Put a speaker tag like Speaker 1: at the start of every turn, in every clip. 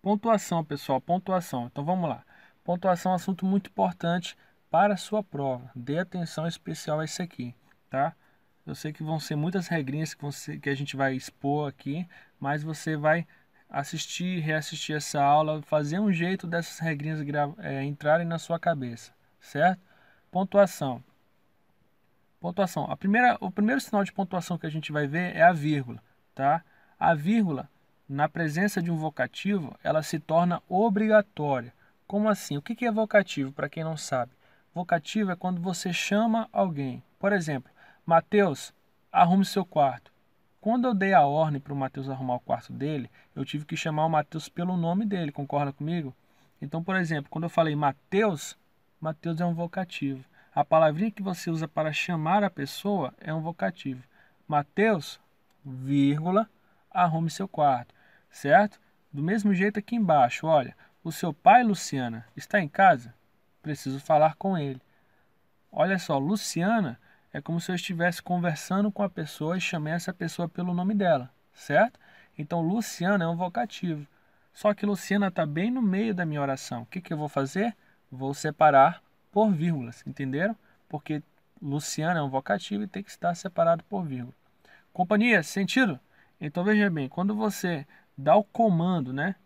Speaker 1: Pontuação, pessoal, pontuação. Então vamos lá. Pontuação é um assunto muito importante para a sua prova. Dê atenção especial a isso aqui, tá? Eu sei que vão ser muitas regrinhas que a gente vai expor aqui, mas você vai assistir, reassistir essa aula, fazer um jeito dessas regrinhas entrarem na sua cabeça, certo? Pontuação. Pontuação. O primeiro sinal de pontuação que a gente vai ver é a vírgula, tá? A vírgula, na presença de um vocativo, ela se torna obrigatória. Como assim? O que é vocativo, para quem não sabe? Vocativo é quando você chama alguém. Por exemplo, Mateus, arrume seu quarto. Quando eu dei a ordem para o Mateus arrumar o quarto dele, eu tive que chamar o Mateus pelo nome dele, concorda comigo? Então, por exemplo, quando eu falei Mateus, Mateus é um vocativo. A palavrinha que você usa para chamar a pessoa é um vocativo. Mateus, vírgula, arrume seu quarto, certo? Do mesmo jeito aqui embaixo, olha, o seu pai, Luciana, está em casa? Preciso falar com ele. Olha só, Luciana é como se eu estivesse conversando com a pessoa e chamei essa pessoa pelo nome dela, certo? Então, Luciana é um vocativo. Só que Luciana está bem no meio da minha oração. O que eu vou fazer? Vou separar por vírgulas, entenderam? Porque Luciana é um vocativo e tem que estar separado por vírgula. Companhia, sentido? Então veja bem, quando você dá o comando, né?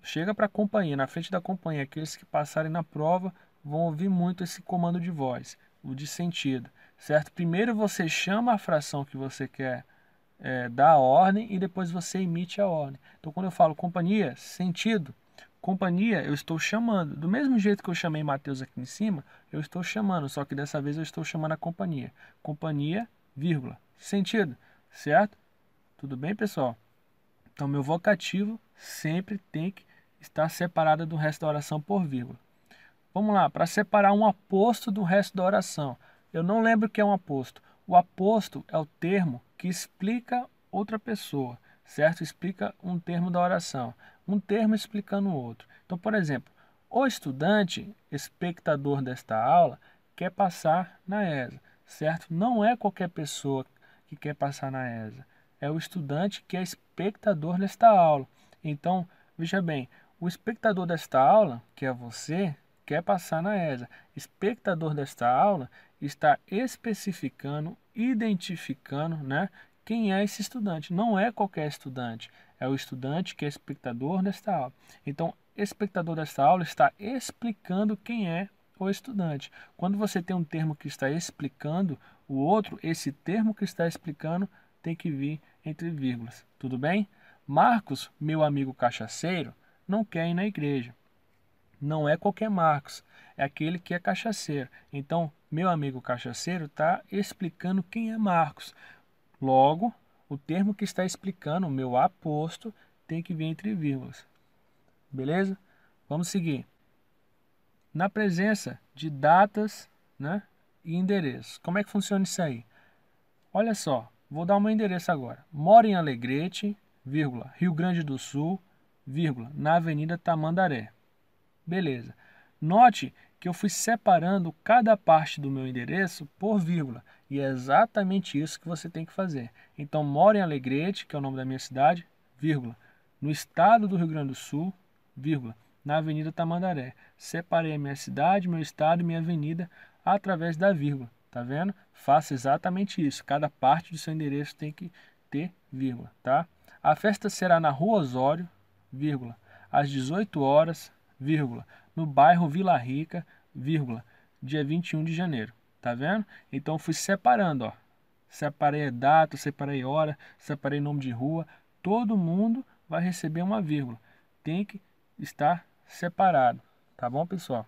Speaker 1: Chega para a companhia, na frente da companhia, aqueles que passarem na prova vão ouvir muito esse comando de voz, o de sentido, certo? Primeiro você chama a fração que você quer dar a ordem e depois você emite a ordem. Então quando eu falo companhia, sentido, companhia, eu estou chamando. Do mesmo jeito que eu chamei Mateus aqui em cima, eu estou chamando, só que dessa vez eu estou chamando a companhia. Companhia, vírgula, sentido, certo? Tudo bem, pessoal? Então, meu vocativo sempre tem que estar separado do resto da oração por vírgula. Vamos lá, para separar um aposto do resto da oração. Eu não lembro o que é um aposto. O aposto é o termo que explica outra pessoa, certo? Explica um termo da oração. Um termo explicando o outro. Então, por exemplo, o estudante, espectador desta aula, quer passar na ESA, certo? Não é qualquer pessoa que quer passar na ESA. É o estudante que é espectador desta aula. Então, veja bem, o espectador desta aula, que é você, quer passar na ESA. Espectador desta aula está especificando, identificando, né, quem é esse estudante. Não é qualquer estudante, é o estudante que é espectador desta aula. Então, espectador desta aula está explicando quem é o estudante. Quando você tem um termo que está explicando o outro, esse termo que está explicando tem que vir entre vírgulas. Tudo bem? Marcos, meu amigo cachaceiro, não quer ir na igreja. Não é qualquer Marcos, é aquele que é cachaceiro. Então, meu amigo cachaceiro está explicando quem é Marcos. Logo, o termo que está explicando, o meu aposto, tem que vir entre vírgulas. Beleza? Vamos seguir. Na presença de datas, né, e endereços. Como é que funciona isso aí? Olha só, vou dar o meu endereço agora. Moro em Alegrete, vírgula, Rio Grande do Sul, vírgula, na Avenida Tamandaré. Beleza. Note que eu fui separando cada parte do meu endereço por vírgula. E é exatamente isso que você tem que fazer. Então, moro em Alegrete, que é o nome da minha cidade, vírgula, no estado do Rio Grande do Sul, vírgula, na Avenida Tamandaré. Separei a minha cidade, meu estado e minha avenida através da vírgula. Tá vendo? Faça exatamente isso. Cada parte do seu endereço tem que ter vírgula, tá? A festa será na Rua Osório, vírgula, às 18 horas, vírgula, no bairro Vila Rica, vírgula, dia 21 de janeiro. Tá vendo? Então fui separando, ó. Separei a data, separei hora, separei nome de rua. Todo mundo vai receber uma vírgula. Tem que estar separado. Tá bom, pessoal?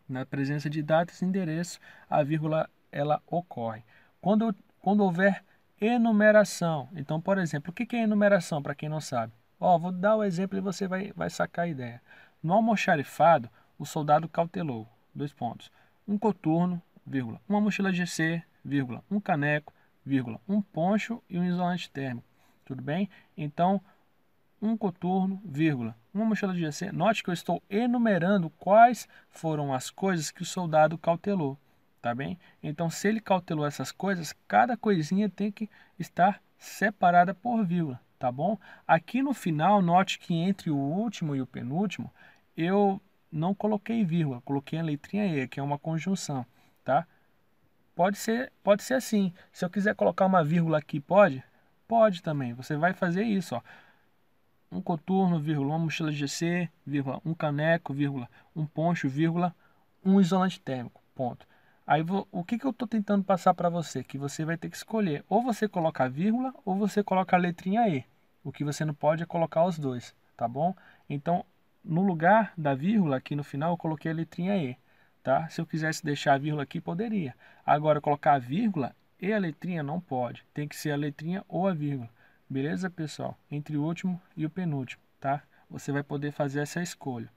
Speaker 1: Na presença de datas e endereço, a vírgula ela ocorre. Quando houver enumeração, então, por exemplo, o que é enumeração, para quem não sabe? Ó, vou dar o exemplo e você vai sacar a ideia. No almoxarifado, o soldado cautelou, 2 pontos, um coturno, vírgula, uma mochila GC, vírgula, um caneco, vírgula, um poncho e um isolante térmico. Tudo bem? Então, um coturno, vírgula, uma mochila de GC. Note que eu estou enumerando quais foram as coisas que o soldado cautelou, tá bem? Então, se ele cautelou essas coisas, cada coisinha tem que estar separada por vírgula, tá bom? Aqui no final, note que entre o último e o penúltimo, eu não coloquei vírgula, coloquei a letrinha E, que é uma conjunção, tá? Pode ser assim. Se eu quiser colocar uma vírgula aqui, pode? Pode também. Você vai fazer isso, ó. Um coturno, vírgula, uma mochila GC, vírgula, um caneco, vírgula, um poncho, vírgula, um isolante térmico, ponto. Aí o que eu estou tentando passar para você? Que você vai ter que escolher. Ou você coloca a vírgula, ou você coloca a letrinha E. O que você não pode é colocar os dois, tá bom? Então, no lugar da vírgula, aqui no final, eu coloquei a letrinha E, tá? Se eu quisesse deixar a vírgula aqui, poderia. Agora, colocar a vírgula e a letrinha não pode. Tem que ser a letrinha ou a vírgula. Beleza, pessoal? Entre o último e o penúltimo, tá? Você vai poder fazer essa escolha.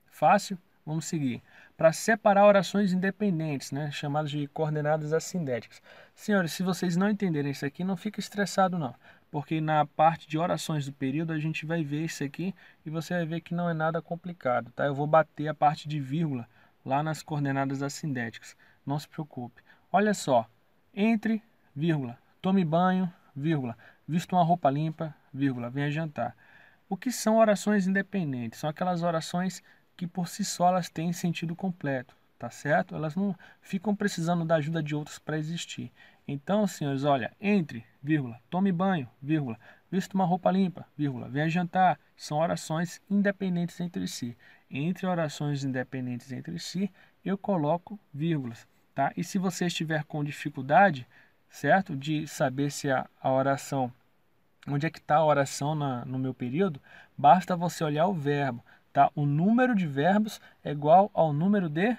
Speaker 1: Fácil? Vamos seguir. Para separar orações independentes, né, chamadas de coordenadas assindéticas. Senhores, se vocês não entenderem isso aqui, não fica estressado não, porque na parte de orações do período a gente vai ver isso aqui e você vai ver que não é nada complicado, tá? Eu vou bater a parte de vírgula lá nas coordenadas assindéticas. Não se preocupe. Olha só, entre, vírgula, tome banho, vírgula, visto uma roupa limpa, vírgula, venha jantar. O que são orações independentes? São aquelas orações que por si só elas têm sentido completo, tá certo? Elas não ficam precisando da ajuda de outros para existir. Então, senhores, olha, entre, vírgula, tome banho, vírgula, vista uma roupa limpa, vírgula, venha jantar, são orações independentes entre si. Entre orações independentes entre si, eu coloco vírgulas, tá? E se você estiver com dificuldade, certo, de saber se a oração, onde é que está a oração no meu período, basta você olhar o verbo, tá? O número de verbos é igual ao número de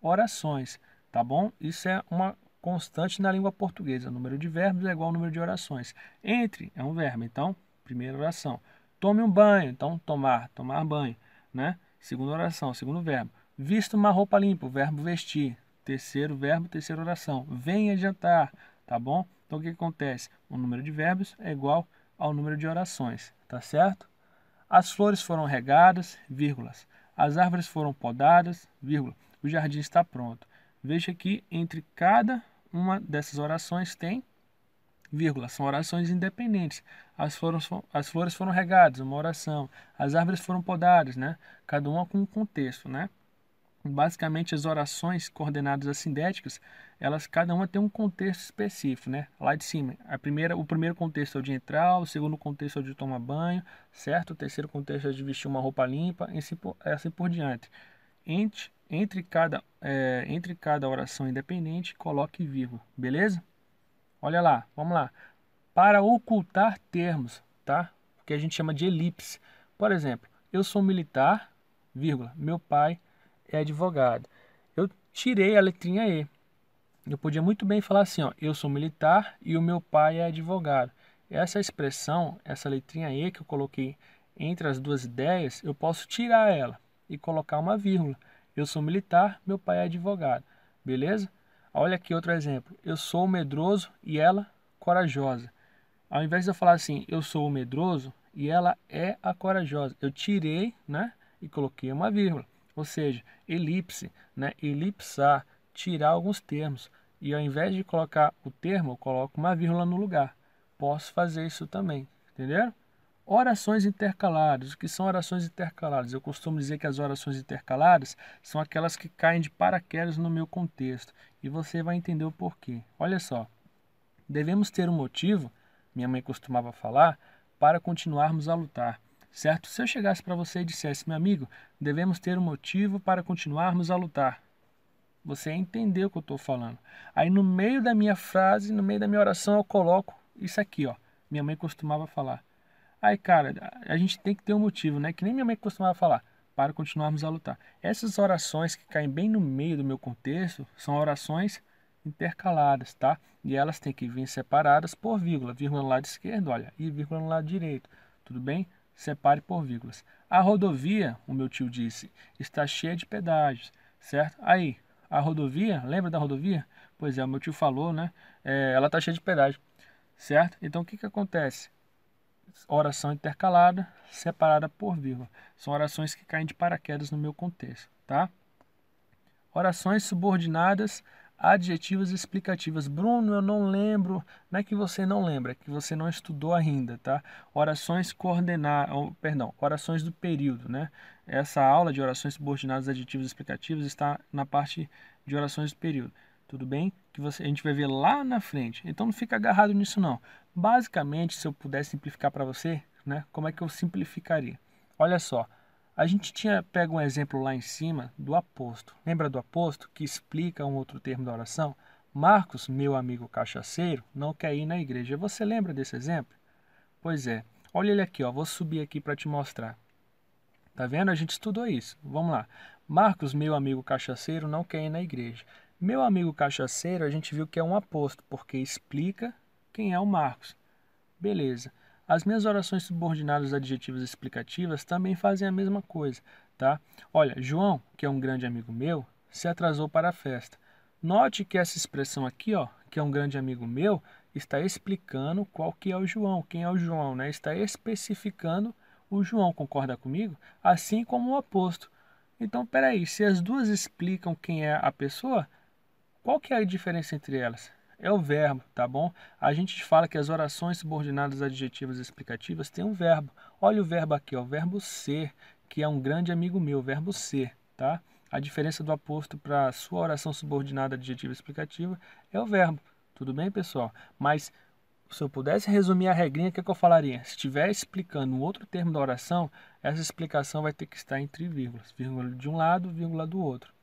Speaker 1: orações, tá bom? Isso é uma constante na língua portuguesa. O número de verbos é igual ao número de orações. Entre é um verbo, então, primeira oração. Tome um banho, então, tomar, tomar banho, né? Segunda oração, segundo verbo. Vista uma roupa limpa, o verbo vestir. Terceiro verbo, terceira oração. Venha jantar, tá bom? Então, o que acontece? O número de verbos é igual ao número de orações, tá certo? As flores foram regadas, vírgulas. As árvores foram podadas, vírgula. O jardim está pronto. Veja que entre cada uma dessas orações tem vírgula. São orações independentes. As flores foram regadas, uma oração. As árvores foram podadas, né? Cada uma com um contexto, né? Basicamente, as orações coordenadas assindéticas, elas cada uma tem um contexto específico, né? Lá de cima, o primeiro contexto é o de entrar, o segundo contexto é o de tomar banho, certo? O terceiro contexto é de vestir uma roupa limpa, e assim por diante. Entre cada oração independente, coloque vírgula, beleza? Olha lá, vamos lá. Para ocultar termos, tá? Que a gente chama de elipse. Por exemplo, eu sou militar, vírgula, meu pai é advogado. Eu tirei a letrinha E. Eu podia muito bem falar assim, ó, eu sou militar e o meu pai é advogado. Essa expressão, essa letrinha E que eu coloquei entre as duas ideias, eu posso tirar ela e colocar uma vírgula. Eu sou militar, meu pai é advogado. Beleza? Olha aqui outro exemplo. Eu sou o medroso e ela corajosa. Ao invés de eu falar assim, eu sou o medroso e ela é a corajosa, eu tirei, né, e coloquei uma vírgula. Ou seja, elipse, né, elipsar, tirar alguns termos. E ao invés de colocar o termo, eu coloco uma vírgula no lugar. Posso fazer isso também, entenderam? Orações intercaladas. O que são orações intercaladas? Eu costumo dizer que as orações intercaladas são aquelas que caem de paraquedas no meu contexto. E você vai entender o porquê. Olha só, devemos ter um motivo, minha mãe costumava falar, para continuarmos a lutar. Certo? Se eu chegasse para você e dissesse, meu amigo, devemos ter um motivo para continuarmos a lutar. Você entendeu o que eu estou falando. Aí no meio da minha frase, no meio da minha oração, eu coloco isso aqui, ó. Minha mãe costumava falar. Aí, cara, a gente tem que ter um motivo, né? Que nem minha mãe costumava falar, para continuarmos a lutar. Essas orações que caem bem no meio do meu contexto são orações intercaladas, tá? E elas têm que vir separadas por vírgula. Vírgula no lado esquerdo, olha, e vírgula no lado direito. Tudo bem? Separe por vírgulas. A rodovia, o meu tio disse, está cheia de pedágios, certo? Aí, a rodovia, lembra da rodovia? Pois é, o meu tio falou, né? Ela está cheia de pedágio, certo? Então, o que acontece? Oração intercalada, separada por vírgula. São orações que caem de paraquedas no meu contexto, tá? Orações subordinadas adjetivos explicativos. Bruno, eu não lembro. Não é que você não lembra, é que você não estudou ainda, tá? Orações orações do período, né? Essa aula de orações subordinadas, adjetivos explicativos está na parte de orações do período. Tudo bem? A gente vai ver lá na frente. Então não fica agarrado nisso não. Basicamente, se eu pudesse simplificar para você, né? Como é que eu simplificaria? Olha só. A gente tinha pego um exemplo lá em cima do aposto. Lembra do aposto que explica um outro termo da oração? Marcos, meu amigo cachaceiro, não quer ir na igreja. Você lembra desse exemplo? Pois é. Olha ele aqui, ó. Vou subir aqui para te mostrar. Tá vendo? A gente estudou isso. Vamos lá. Marcos, meu amigo cachaceiro, não quer ir na igreja. Meu amigo cachaceiro, a gente viu que é um aposto, porque explica quem é o Marcos. Beleza. As minhas orações subordinadas adjetivas explicativas também fazem a mesma coisa, tá? Olha, João, que é um grande amigo meu, se atrasou para a festa. Note que essa expressão aqui, ó, que é um grande amigo meu, está explicando qual que é o João, quem é o João, né? Está especificando o João, concorda comigo? Assim como o aposto. Então, peraí, se as duas explicam quem é a pessoa, qual que é a diferença entre elas? É o verbo, tá bom? A gente fala que as orações subordinadas adjetivas explicativas têm um verbo. Olha o verbo aqui, ó, o verbo ser, que é um grande amigo meu, o verbo ser, tá? A diferença do aposto para a sua oração subordinada adjetiva explicativa é o verbo. Tudo bem, pessoal? Mas se eu pudesse resumir a regrinha, o que eu falaria? Se estiver explicando um outro termo da oração, essa explicação vai ter que estar entre vírgulas. Vírgula de um lado, vírgula do outro.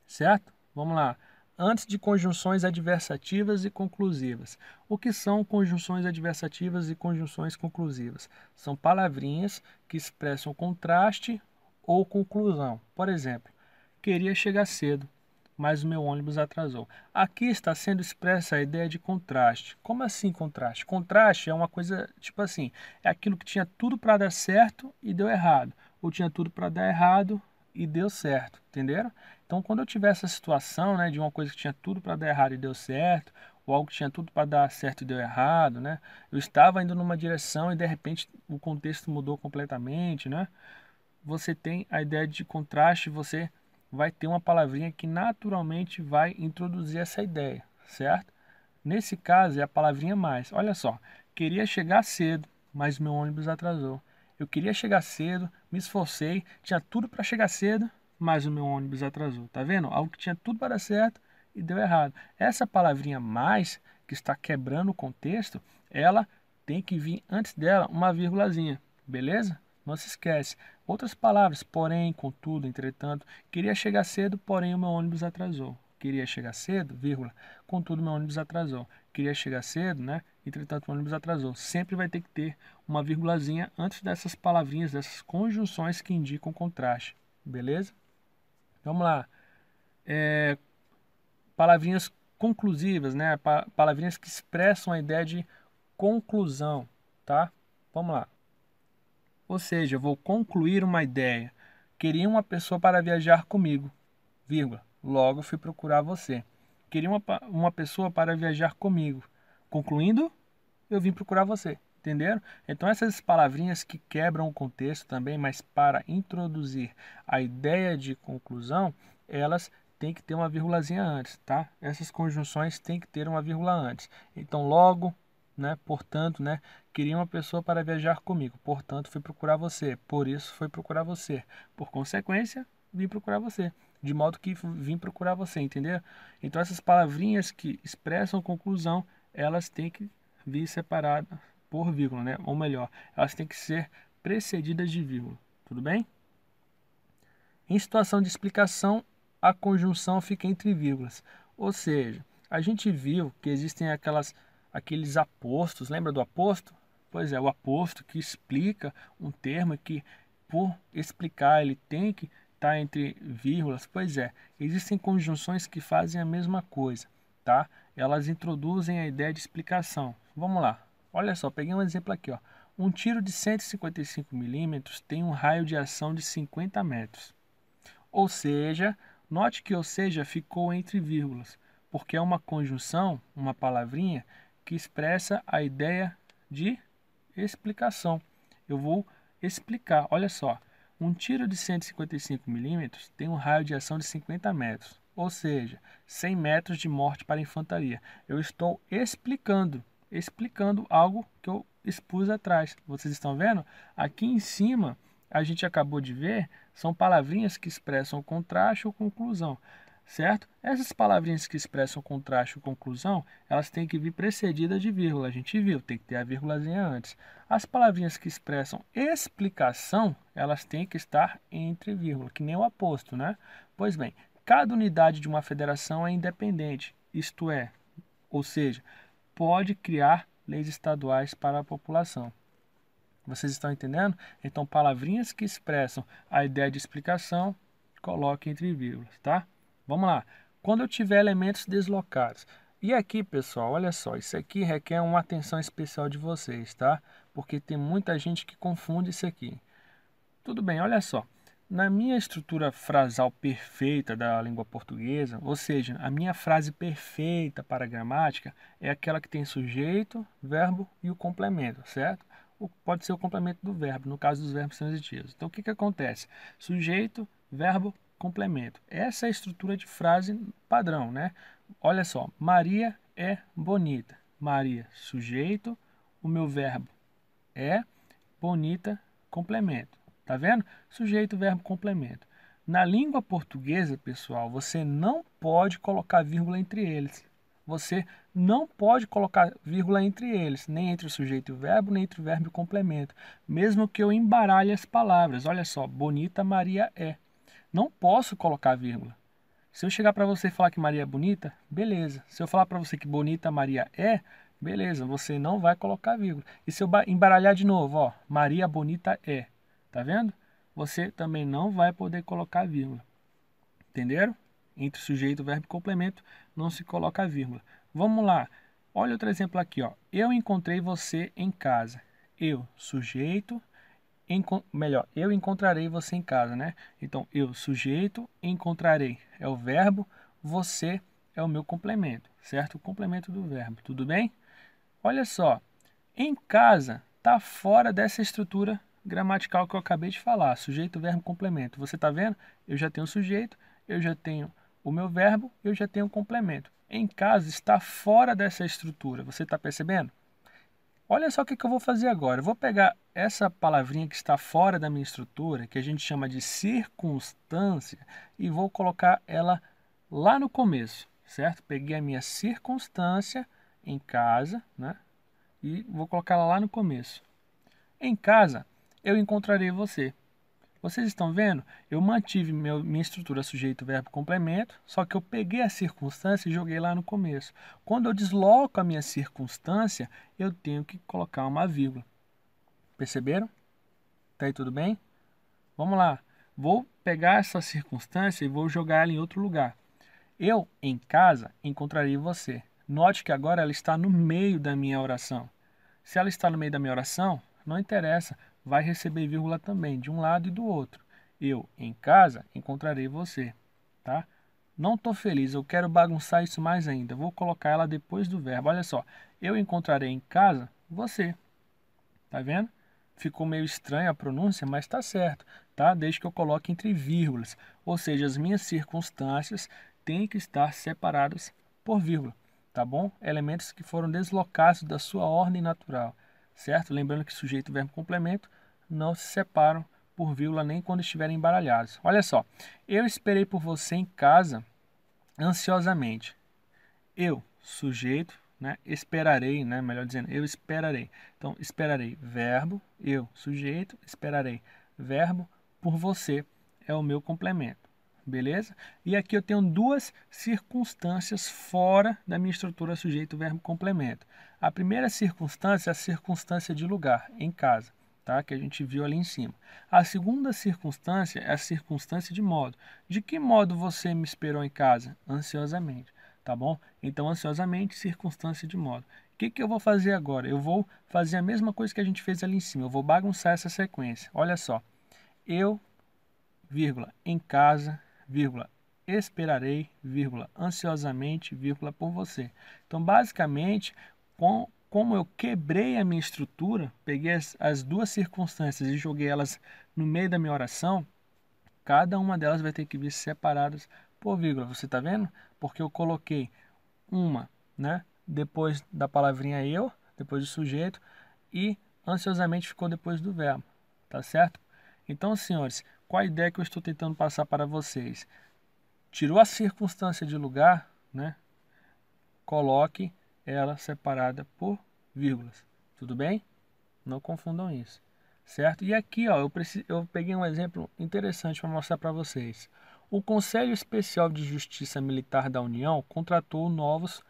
Speaker 1: Certo? Vamos lá. Antes de conjunções adversativas e conclusivas. O que são conjunções adversativas e conjunções conclusivas? São palavrinhas que expressam contraste ou conclusão. Por exemplo, queria chegar cedo, mas o meu ônibus atrasou. Aqui está sendo expressa a ideia de contraste. Como assim contraste? Contraste é uma coisa, tipo assim, é aquilo que tinha tudo para dar certo e deu errado, ou tinha tudo para dar errado e deu certo, entenderam? Então, quando eu tiver essa situação, né, de uma coisa que tinha tudo para dar errado e deu certo, ou algo que tinha tudo para dar certo e deu errado, né? Eu estava indo numa direção e de repente o contexto mudou completamente, né? Você tem a ideia de contraste, você vai ter uma palavrinha que naturalmente vai introduzir essa ideia, certo? Nesse caso é a palavrinha mais. Olha só, queria chegar cedo, mas meu ônibus atrasou. Eu queria chegar cedo, me esforcei, tinha tudo para chegar cedo, mas o meu ônibus atrasou. Tá vendo? Algo que tinha tudo para dar certo e deu errado. Essa palavrinha mais, que está quebrando o contexto, ela tem que vir antes dela uma vírgulazinha, beleza? Não se esquece. Outras palavras, porém, contudo, entretanto, queria chegar cedo, porém o meu ônibus atrasou. Queria chegar cedo, vírgula, contudo meu ônibus atrasou. Queria chegar cedo, né? Entretanto o ônibus atrasou. Sempre vai ter que ter uma vírgulazinha antes dessas palavrinhas, dessas conjunções que indicam contraste. Beleza? Vamos lá. Palavrinhas conclusivas, né? Palavrinhas que expressam a ideia de conclusão, tá? Vamos lá. Ou seja, vou concluir uma ideia. Queria uma pessoa para viajar comigo, vírgula. Logo fui procurar você. Queria uma pessoa para viajar comigo. Concluindo, eu vim procurar você. Entenderam? Então essas palavrinhas que quebram o contexto também, mas para introduzir a ideia de conclusão, elas têm que ter uma vírgulazinha antes, tá? Essas conjunções têm que ter uma vírgula antes. Então logo, né, portanto, né, queria uma pessoa para viajar comigo. Portanto, fui procurar você. Por isso, fui procurar você. Por consequência, vim procurar você. De modo que vim procurar você, entendeu? Então, essas palavrinhas que expressam conclusão, elas têm que vir separadas por vírgula, né? Ou melhor, elas têm que ser precedidas de vírgula. Tudo bem? Em situação de explicação, a conjunção fica entre vírgulas. Ou seja, a gente viu que existem aqueles apostos. Lembra do aposto? Pois é, o aposto que explica um termo que, por explicar, ele tem que estar entre vírgulas. Pois é, existem conjunções que fazem a mesma coisa, tá? Elas introduzem a ideia de explicação. Vamos lá. Olha só, peguei um exemplo aqui, ó. Um tiro de 155 milímetros tem um raio de ação de 50 metros. Ou seja, note que ou seja ficou entre vírgulas, porque é uma conjunção, uma palavrinha, que expressa a ideia de explicação. Eu vou explicar, olha só. Um tiro de 155 milímetros tem um raio de ação de 50 metros. ou seja, 100 metros de morte para a infantaria. Eu estou explicando algo que eu expus atrás. Vocês estão vendo? Aqui em cima, a gente acabou de ver, são palavrinhas que expressam contraste ou conclusão, certo? Essas palavrinhas que expressam contraste ou conclusão, elas têm que vir precedidas de vírgula. A gente viu, tem que ter a vírgulazinha antes. As palavrinhas que expressam explicação, elas têm que estar entre vírgula, que nem o aposto, né? Pois bem, cada unidade de uma federação é independente, isto é, ou seja, pode criar leis estaduais para a população. Vocês estão entendendo? Então, palavrinhas que expressam a ideia de explicação, coloque entre vírgulas, tá? Vamos lá. Quando eu tiver elementos deslocados. E aqui, pessoal, olha só, isso aqui requer uma atenção especial de vocês, tá? Porque tem muita gente que confunde isso aqui. Tudo bem, olha só. Na minha estrutura frasal perfeita da língua portuguesa, ou seja, a minha frase perfeita para a gramática é aquela que tem sujeito, verbo e o complemento, certo? Pode ser o complemento do verbo, no caso dos verbos transitivos. Então, o que acontece? Sujeito, verbo, complemento. Essa é a estrutura de frase padrão, né? Olha só, Maria é bonita. Maria, sujeito, o meu verbo é, bonita, complemento. Tá vendo? Sujeito, verbo, complemento. Na língua portuguesa, pessoal, você não pode colocar vírgula entre eles. Você não pode colocar vírgula entre eles, nem entre o sujeito e o verbo, nem entre o verbo e o complemento. Mesmo que eu embaralhe as palavras. Olha só, bonita Maria é. Não posso colocar vírgula. Se eu chegar para você e falar que Maria é bonita, beleza. Se eu falar para você que bonita Maria é, beleza, você não vai colocar vírgula. E se eu embaralhar de novo, ó, Maria bonita é. Tá vendo? Você também não vai poder colocar vírgula. Entenderam? Entre sujeito, verbo e complemento não se coloca vírgula. Vamos lá. Olha outro exemplo aqui, ó. Eu encontrei você em casa. Eu, sujeito, eu encontrarei você em casa, né? Então, eu, sujeito, encontrarei é o verbo, você é o meu complemento, certo? O complemento do verbo, tudo bem? Olha só, em casa está fora dessa estrutura gramatical que eu acabei de falar, sujeito, verbo, complemento. Você está vendo? Eu já tenho o sujeito, eu já tenho o meu verbo, eu já tenho o complemento. Em casa está fora dessa estrutura, você está percebendo? Olha só o que eu vou fazer agora. Eu vou pegar essa palavrinha que está fora da minha estrutura, que a gente chama de circunstância, e vou colocar ela lá no começo, certo? Peguei a minha circunstância em casa, né? E vou colocar ela lá no começo. Em casa, eu encontrarei você. Vocês estão vendo? Eu mantive minha estrutura sujeito, verbo, complemento, só que eu peguei a circunstância e joguei lá no começo. Quando eu desloco a minha circunstância, eu tenho que colocar uma vírgula. Perceberam? Tá aí tudo bem? Vamos lá. Vou pegar essa circunstância e vou jogar ela em outro lugar. Eu, em casa, encontrarei você. Note que agora ela está no meio da minha oração. Se ela está no meio da minha oração, não interessa, vai receber vírgula também, de um lado e do outro. Eu, em casa, encontrarei você, tá? Não estou feliz, eu quero bagunçar isso mais ainda. Vou colocar ela depois do verbo. Olha só, eu encontrarei em casa você. Tá vendo? Ficou meio estranha a pronúncia, mas está certo, tá? Desde que eu coloque entre vírgulas. Ou seja, as minhas circunstâncias têm que estar separadas por vírgula, tá bom? Elementos que foram deslocados da sua ordem natural, certo? Lembrando que sujeito, verbo, complemento não se separam por vírgula nem quando estiverem embaralhados. Olha só, eu esperei por você em casa ansiosamente. Eu, sujeito, né? Esperarei, né? Melhor dizendo, eu esperarei. Então, esperarei, verbo, eu, sujeito, esperarei, verbo, por você é o meu complemento. Beleza? E aqui eu tenho duas circunstâncias fora da minha estrutura sujeito, verbo, complemento. A primeira circunstância é a circunstância de lugar, em casa, tá? Que a gente viu ali em cima. A segunda circunstância é a circunstância de modo. De que modo você me esperou em casa? Ansiosamente, tá bom? Então, ansiosamente, circunstância de modo. O que eu vou fazer agora? Eu vou fazer a mesma coisa que a gente fez ali em cima. Eu vou bagunçar essa sequência. Olha só. Eu, vírgula, em casa, vírgula, esperarei, vírgula, ansiosamente, vírgula, por você. Então, basicamente, como eu quebrei a minha estrutura, peguei as duas circunstâncias e joguei elas no meio da minha oração, cada uma delas vai ter que vir separadas por vírgula. Você está vendo? Porque eu coloquei uma, né, depois da palavrinha eu, depois do sujeito, e ansiosamente ficou depois do verbo. Tá certo? Então, senhores, qual a ideia que eu estou tentando passar para vocês? Tirou a circunstância de lugar, né? Coloque ela separada por vírgulas. Tudo bem? Não confundam isso. Certo? E aqui, ó, eu peguei um exemplo interessante para mostrar para vocês. O Conselho Especial de Justiça Militar da União contratou novos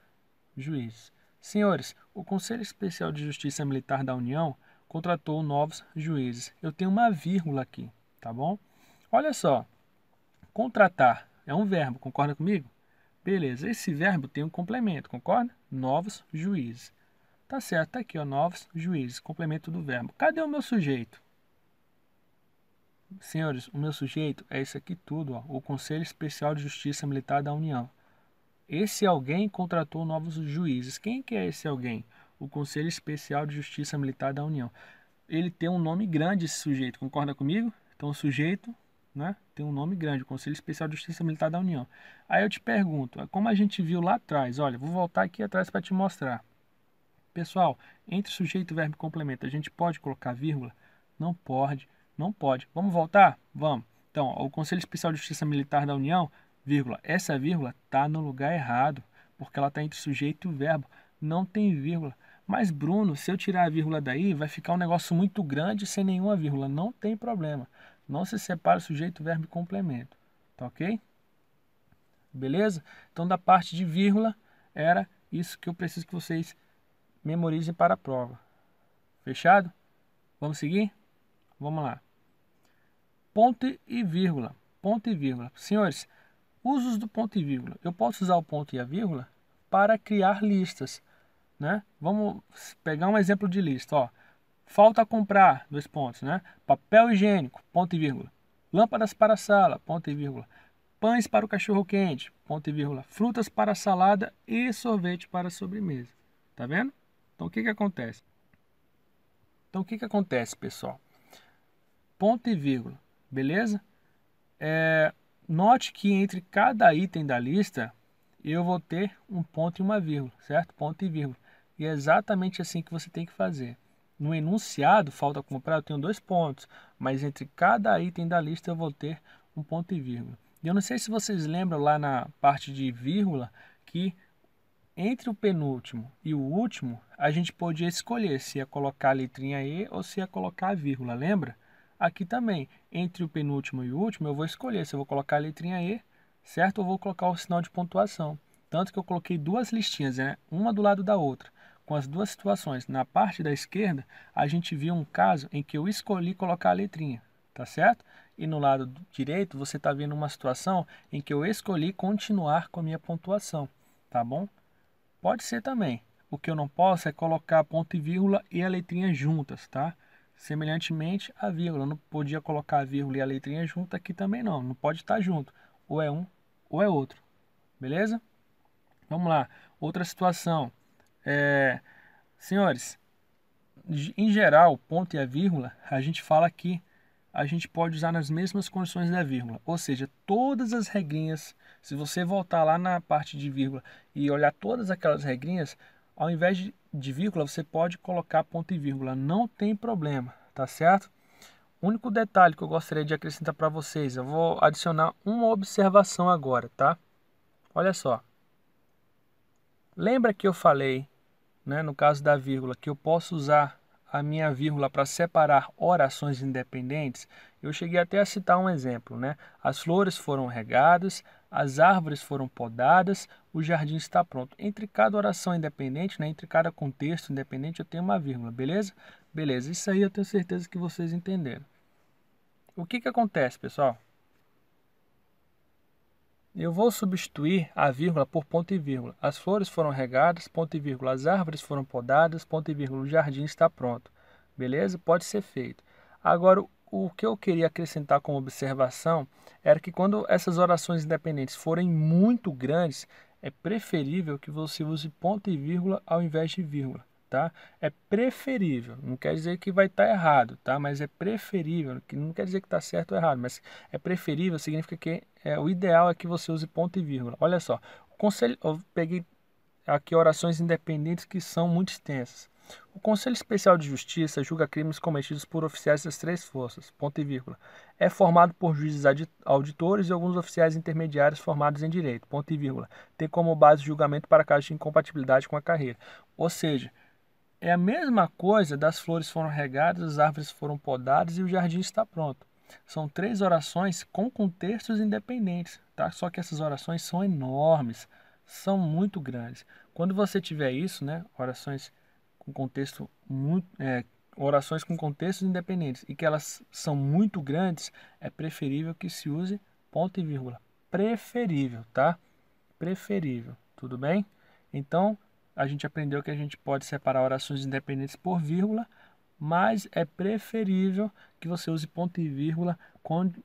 Speaker 1: juízes. Senhores, o Conselho Especial de Justiça Militar da União contratou novos juízes. Eu tenho uma vírgula aqui, tá bom? Olha só, contratar é um verbo, concorda comigo? Beleza, esse verbo tem um complemento, concorda? Novos juízes. Tá certo, tá aqui, ó, novos juízes, complemento do verbo. Cadê o meu sujeito? Senhores, o meu sujeito é esse aqui tudo, ó, o Conselho Especial de Justiça Militar da União. Esse alguém contratou novos juízes. Quem que é esse alguém? O Conselho Especial de Justiça Militar da União. Ele tem um nome grande, esse sujeito, concorda comigo? Então, o sujeito, né, tem um nome grande, o Conselho Especial de Justiça Militar da União. Aí eu te pergunto, como a gente viu lá atrás, olha, vou voltar aqui atrás para te mostrar. Pessoal, entre sujeito, verbo e complemento, a gente pode colocar vírgula? Não pode, não pode. Vamos voltar? Vamos. Então, o Conselho Especial de Justiça Militar da União, vírgula, essa vírgula está no lugar errado, porque ela está entre sujeito e verbo, não tem vírgula. Mas, Bruno, se eu tirar a vírgula daí, vai ficar um negócio muito grande sem nenhuma vírgula. Não tem problema. Não se separa sujeito, verbo e complemento. Tá ok? Beleza? Então, da parte de vírgula, era isso que eu preciso que vocês memorizem para a prova. Fechado? Vamos seguir? Vamos lá. Ponto e vírgula. Ponto e vírgula. Senhores, usos do ponto e vírgula. Eu posso usar o ponto e a vírgula para criar listas, né? Vamos pegar um exemplo de lista, ó. Falta comprar, 2 pontos, né? Papel higiênico, ponto e vírgula. Lâmpadas para a sala, ponto e vírgula. Pães para o cachorro quente, ponto e vírgula. Frutas para a salada e sorvete para a sobremesa. Tá vendo? Então o que acontece? Pessoal? Ponto e vírgula, beleza? Note que entre cada item da lista eu vou ter um ponto e uma vírgula, certo? Ponto e vírgula. E é exatamente assim que você tem que fazer. No enunciado, falta comprar, eu tenho 2 pontos, mas entre cada item da lista eu vou ter um ponto e vírgula. E eu não sei se vocês lembram lá na parte de vírgula que entre o penúltimo e o último a gente podia escolher se ia colocar a letrinha E ou se ia colocar a vírgula, lembra? Aqui também, entre o penúltimo e o último, eu vou escolher se eu vou colocar a letrinha E, certo? Ou vou colocar o sinal de pontuação. Tanto que eu coloquei 2 listinhas, né? Uma do lado da outra, com as 2 situações. Na parte da esquerda, a gente viu um caso em que eu escolhi colocar a letrinha, tá certo? E no lado direito, você está vendo uma situação em que eu escolhi continuar com a minha pontuação, tá bom? Pode ser também. O que eu não posso é colocar ponto e vírgula e a letrinha juntas, tá? Semelhantemente, a vírgula. Eu não podia colocar a vírgula e a letrinha junto aqui também não. Não pode estar junto. Ou é um ou é outro. Beleza? Vamos lá. Outra situação. Senhores, em geral, o ponto e a vírgula, a gente fala que a gente pode usar nas mesmas condições da vírgula. Ou seja, todas as regrinhas, se você voltar lá na parte de vírgula e olhar todas aquelas regrinhas, ao invés de vírgula, você pode colocar ponto e vírgula. Não tem problema, tá certo? O único detalhe que eu gostaria de acrescentar para vocês, eu vou adicionar uma observação agora, tá? Olha só. Lembra que eu falei, né, no caso da vírgula, que eu posso usar a minha vírgula para separar orações independentes? Eu cheguei até a citar um exemplo, né? As flores foram regadas, as árvores foram podadas, o jardim está pronto. Entre cada oração independente, né, entre cada contexto independente, eu tenho uma vírgula, beleza? Beleza, isso aí eu tenho certeza que vocês entenderam. O que acontece, pessoal? Eu vou substituir a vírgula por ponto e vírgula. As flores foram regadas, ponto e vírgula. As árvores foram podadas, ponto e vírgula. O jardim está pronto. Beleza? Pode ser feito. Agora, o que eu queria acrescentar como observação era que quando essas orações independentes forem muito grandes, é preferível que você use ponto e vírgula ao invés de vírgula. tá? É preferível, não quer dizer que vai estar errado, tá? Mas é preferível, que não quer dizer que está certo ou errado, mas é preferível significa que o ideal é que você use ponto e vírgula. Olha só, o conselho, eu peguei aqui orações independentes que são muito extensas. O Conselho Especial de Justiça julga crimes cometidos por oficiais das três forças, ponto e vírgula. É formado por juízes auditores e alguns oficiais intermediários formados em direito, ponto e vírgula. Tem como base o julgamento para casos de incompatibilidade com a carreira. Ou seja, é a mesma coisa das flores foram regadas, as árvores foram podadas e o jardim está pronto. São três orações com contextos independentes, tá? Só que essas orações são enormes, são muito grandes. Quando você tiver isso, né, orações com contexto muito, orações com contextos independentes e que elas são muito grandes, é preferível que se use ponto e vírgula. Preferível, tá? Preferível, tudo bem? Então, a gente aprendeu que a gente pode separar orações independentes por vírgula, mas é preferível que você use ponto e vírgula quando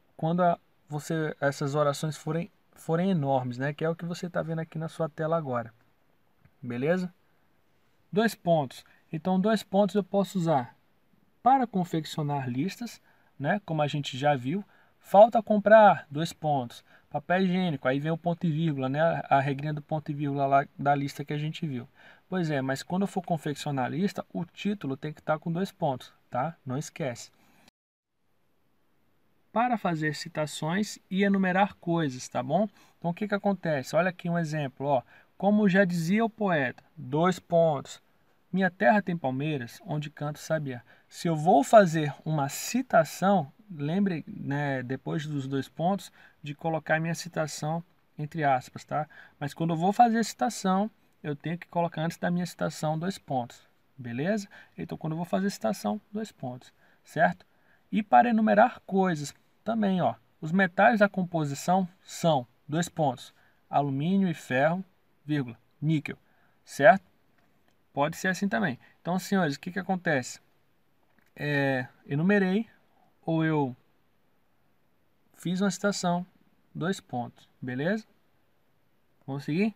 Speaker 1: essas orações forem enormes, né? Que é o que você está vendo aqui na sua tela agora. Beleza? Dois pontos. Então, dois pontos eu posso usar para confeccionar listas, né? Como a gente já viu. Falta comprar, dois pontos. Papel higiênico, aí vem o ponto e vírgula, né? A regrinha do ponto e vírgula lá da lista que a gente viu. Pois é, mas quando eu for confeccionar a lista, o título tem que estar com dois pontos, tá? Não esquece. Para fazer citações e enumerar coisas, tá bom? Então o que que acontece? Olha aqui um exemplo, ó. Como já dizia o poeta, dois pontos. Minha terra tem palmeiras, onde canto sabiá. Se eu vou fazer uma citação, lembre, né, depois dos dois pontos, de colocar minha citação entre aspas, tá? Mas quando eu vou fazer a citação, eu tenho que colocar antes da minha citação dois pontos, beleza? Então, quando eu vou fazer a citação, dois pontos, certo? E para enumerar coisas, também, ó, os metais da composição são, dois pontos, alumínio e ferro, vírgula, níquel, certo? Pode ser assim também. Então, senhores, o que que acontece? Enumerei ou eu fiz uma citação, dois pontos, beleza? Vamos seguir?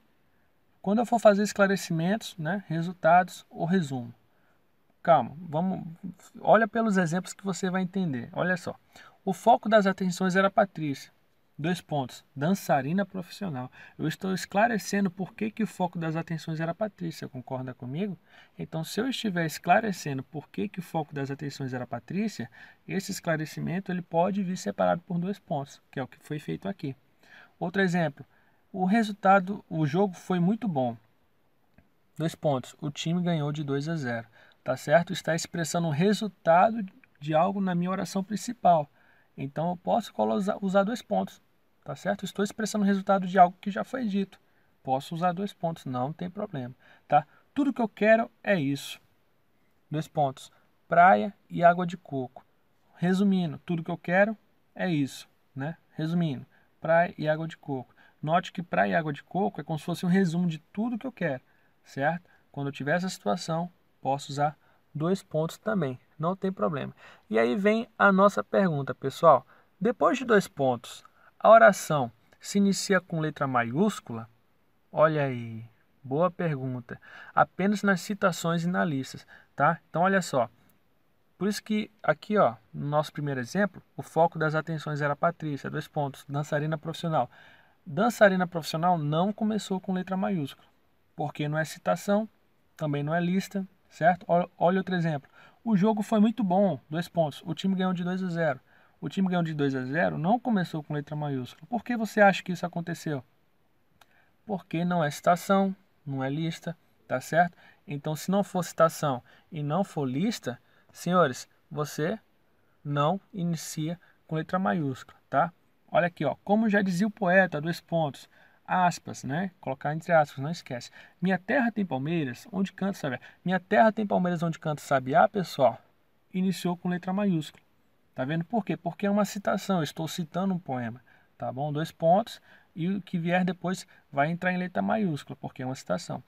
Speaker 1: Quando eu for fazer esclarecimentos, né, resultados ou resumo. Calma, olha pelos exemplos que você vai entender. Olha só. O foco das atenções era Patrícia. Dois pontos. Dançarina profissional. Eu estou esclarecendo por que o foco das atenções era Patrícia. Concorda comigo? Então, se eu estiver esclarecendo por que o foco das atenções era Patrícia, esse esclarecimento ele pode vir separado por dois pontos, que é o que foi feito aqui. Outro exemplo. O jogo foi muito bom. Dois pontos. O time ganhou de 2-0. Tá certo? Está expressando o resultado de algo na minha oração principal. Então eu posso usar dois pontos. Tá certo? Estou expressando o resultado de algo que já foi dito. Posso usar dois pontos, não tem problema, tá? Tudo que eu quero é isso. Dois pontos. Praia e água de coco. Resumindo, tudo que eu quero é isso, né? Resumindo, praia e água de coco. Note que praia e água de coco é como se fosse um resumo de tudo que eu quero, certo? Quando eu tiver essa situação, posso usar dois pontos também, não tem problema. E aí vem a nossa pergunta, pessoal. Depois de dois pontos, a oração se inicia com letra maiúscula? Olha aí, boa pergunta. Apenas nas citações e na listas, tá? Então olha só. Por isso que aqui, ó, no nosso primeiro exemplo, o foco das atenções era Patrícia, dois pontos, dançarina profissional. Dançarina profissional não começou com letra maiúscula, porque não é citação, também não é lista, certo? Olha outro exemplo. O jogo foi muito bom, dois pontos. O time ganhou de 2-0. O time ganhou de 2-0 não começou com letra maiúscula. Por que você acha que isso aconteceu? Porque não é citação, não é lista, tá certo? Então, se não for citação e não for lista, senhores, você não inicia com letra maiúscula, tá? Olha aqui, ó. Como já dizia o poeta, dois pontos, aspas, né? Colocar entre aspas, não esquece. Minha terra tem palmeiras, onde canta sabiá. Minha terra tem palmeiras, onde canta sabiá, pessoal. Iniciou com letra maiúscula. Tá vendo por quê? Porque é uma citação, eu estou citando um poema, tá bom? Dois pontos e o que vier depois vai entrar em letra maiúscula, porque é uma citação.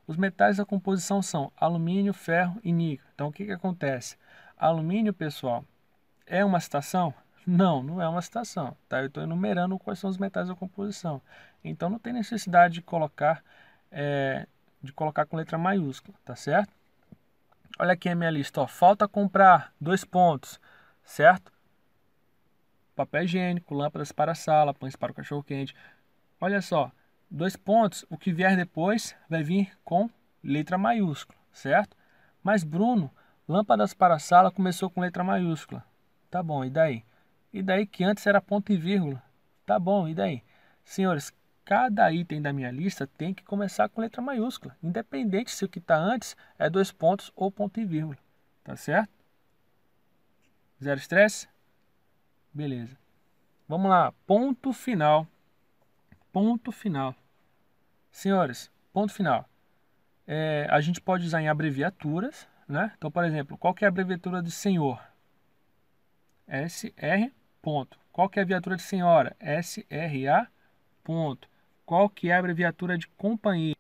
Speaker 1: Os metais da composição são alumínio, ferro e níquel. Então o que acontece? Alumínio, pessoal, é uma citação? Não, não é uma citação, tá? Eu estou enumerando quais são os metais da composição. Então não tem necessidade de colocar com letra maiúscula, tá certo? Olha aqui a minha lista, ó. Falta comprar 2 pontos, certo? Papel higiênico, lâmpadas para a sala, pães para o cachorro-quente. Olha só, 2 pontos, o que vier depois vai vir com letra maiúscula, certo? Mas Bruno, lâmpadas para a sala começou com letra maiúscula. Tá bom, e daí? E daí que antes era ponto e vírgula. Tá bom, e daí? Senhores, cada item da minha lista tem que começar com letra maiúscula, independente se o que está antes é 2 pontos ou ponto e vírgula. Tá certo? Zero estresse? Beleza. Vamos lá, ponto final. Ponto final. Senhores, ponto final. A gente pode usar em abreviaturas, né? Então, por exemplo, qual que é a abreviatura de senhor? SR, ponto. Qual que é a abreviatura de senhora? SRA, ponto. Qual que é a abreviatura de companhia?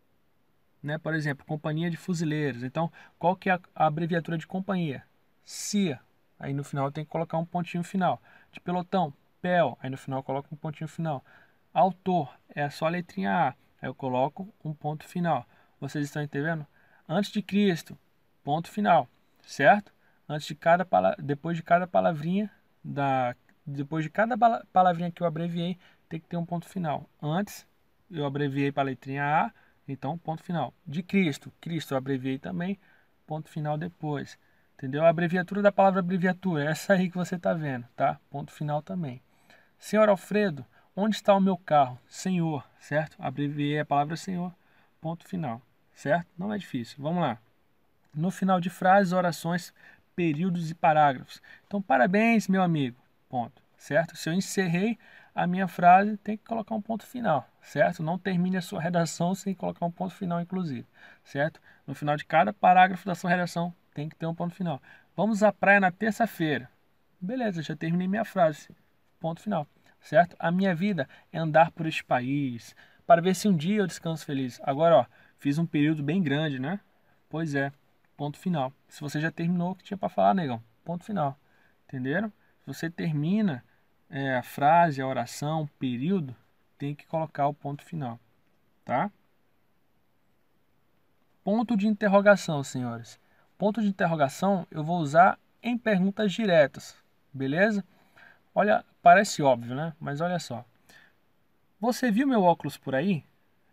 Speaker 1: Né? Por exemplo, companhia de fuzileiros. Então, qual que é a abreviatura de companhia? CIA. Aí no final tem que colocar um pontinho final. De pelotão, PEL. Aí no final eu coloco um pontinho final. Autor, é só a letrinha A. Aí eu coloco um ponto final. Vocês estão entendendo? Antes de Cristo, ponto final, certo? Antes de cada depois de cada palavrinha depois de cada palavrinha que eu abreviei, tem que ter um ponto final. Antes eu abreviei para a letrinha A, então ponto final. De Cristo, Cristo eu abreviei também, ponto final depois. Entendeu? A abreviatura da palavra abreviatura, essa aí que você está vendo, tá? Ponto final também. Senhor Alfredo, onde está o meu carro? Senhor, certo? Abreviei a palavra Senhor, ponto final, certo? Não é difícil. Vamos lá. No final de frases, orações, períodos e parágrafos. Então, parabéns, meu amigo, ponto, certo? Se eu encerrei a minha frase, tem que colocar um ponto final, certo? Não termine a sua redação sem colocar um ponto final, inclusive, certo? No final de cada parágrafo da sua redação, tem que ter um ponto final. Vamos à praia na terça-feira. Beleza, já terminei minha frase. Ponto final, certo? A minha vida é andar por este país, para ver se um dia eu descanso feliz. Agora, ó, fiz um período bem grande, né? Pois é, ponto final. Se você já terminou o que tinha para falar, negão, ponto final. Entenderam? Se você termina a frase, a oração, o período, tem que colocar o ponto final, tá? Ponto de interrogação, senhores. Ponto de interrogação eu vou usar em perguntas diretas, beleza? Olha, parece óbvio, né? Mas olha só. Você viu meu óculos por aí?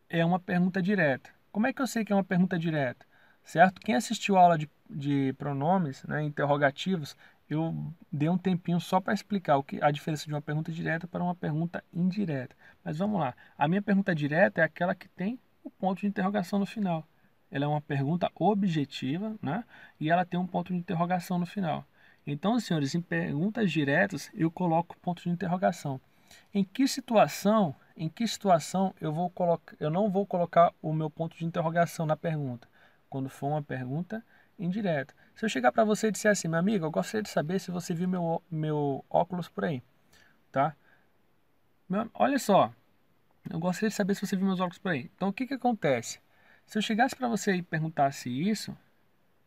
Speaker 1: É uma pergunta direta. Como é que eu sei que é uma pergunta direta? Certo? Quem assistiu a aula de pronomes, né, interrogativos, eu dei um tempinho só para explicar a diferença de uma pergunta direta para uma pergunta indireta. Mas vamos lá. A minha pergunta direta é aquela que tem o ponto de interrogação no final. Ela é uma pergunta objetiva, né? E ela tem um ponto de interrogação no final. Então, senhores, em perguntas diretas eu coloco ponto de interrogação. Em que situação eu não vou colocar o meu ponto de interrogação na pergunta? Quando for uma pergunta indireta. Se eu chegar para você e disser assim, meu amigo, eu gostaria de saber se você viu meu óculos por aí, tá? Olha só, eu gostaria de saber se você viu meus óculos por aí. Então, o que que acontece? Se eu chegasse para você e perguntasse isso,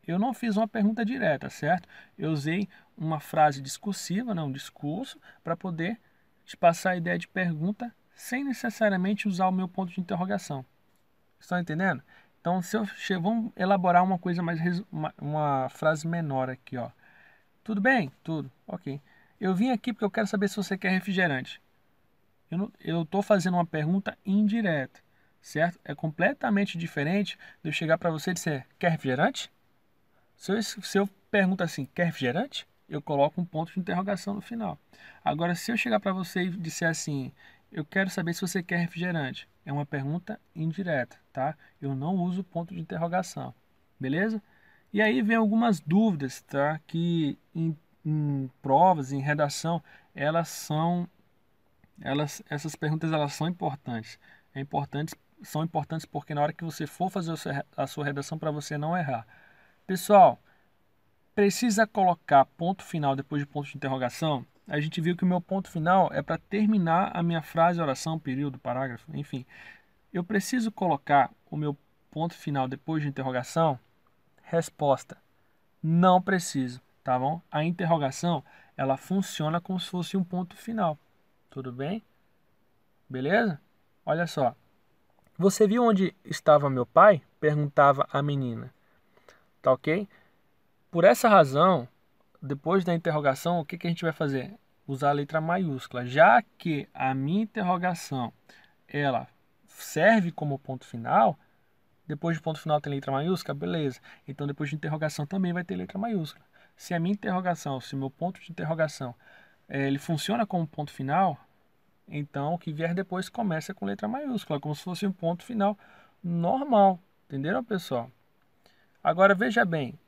Speaker 1: eu não fiz uma pergunta direta, certo? Eu usei uma frase discursiva, né, um discurso, para poder te passar a ideia de pergunta sem necessariamente usar o meu ponto de interrogação. Estão entendendo? Então, vamos elaborar uma coisa mais uma frase menor aqui, ó. Tudo bem? Tudo. Ok. Eu vim aqui porque eu quero saber se você quer refrigerante. Eu estou fazendo uma pergunta indireta, certo? É completamente diferente de eu chegar para você e dizer, quer refrigerante? Se eu pergunto assim, quer refrigerante? Eu coloco um ponto de interrogação no final. Agora, se eu chegar para você e disser assim, eu quero saber se você quer refrigerante, é uma pergunta indireta, tá? Eu não uso ponto de interrogação, beleza? E aí vem algumas dúvidas, tá? Que em provas, em redação, essas perguntas elas são importantes. São importantes porque na hora que você for fazer a sua redação para você não errar. Pessoal, precisa colocar ponto final depois de ponto de interrogação? A gente viu que o meu ponto final é para terminar a minha frase, oração, período, parágrafo, enfim. Eu preciso colocar o meu ponto final depois de interrogação? Resposta: não preciso, tá bom? A interrogação, ela funciona como se fosse um ponto final. Tudo bem? Beleza? Olha só. Você viu onde estava meu pai? Perguntava a menina. Tá ok? Por essa razão, depois da interrogação, o que a gente vai fazer? Usar a letra maiúscula. Já que a minha interrogação ela serve como ponto final, depois de ponto final tem letra maiúscula, beleza. Então depois de interrogação também vai ter letra maiúscula. Se a minha interrogação, se o meu ponto de interrogação ele funciona como ponto final, então o que vier depois começa com letra maiúscula, como se fosse um ponto final normal. Entenderam, pessoal? Agora veja bem,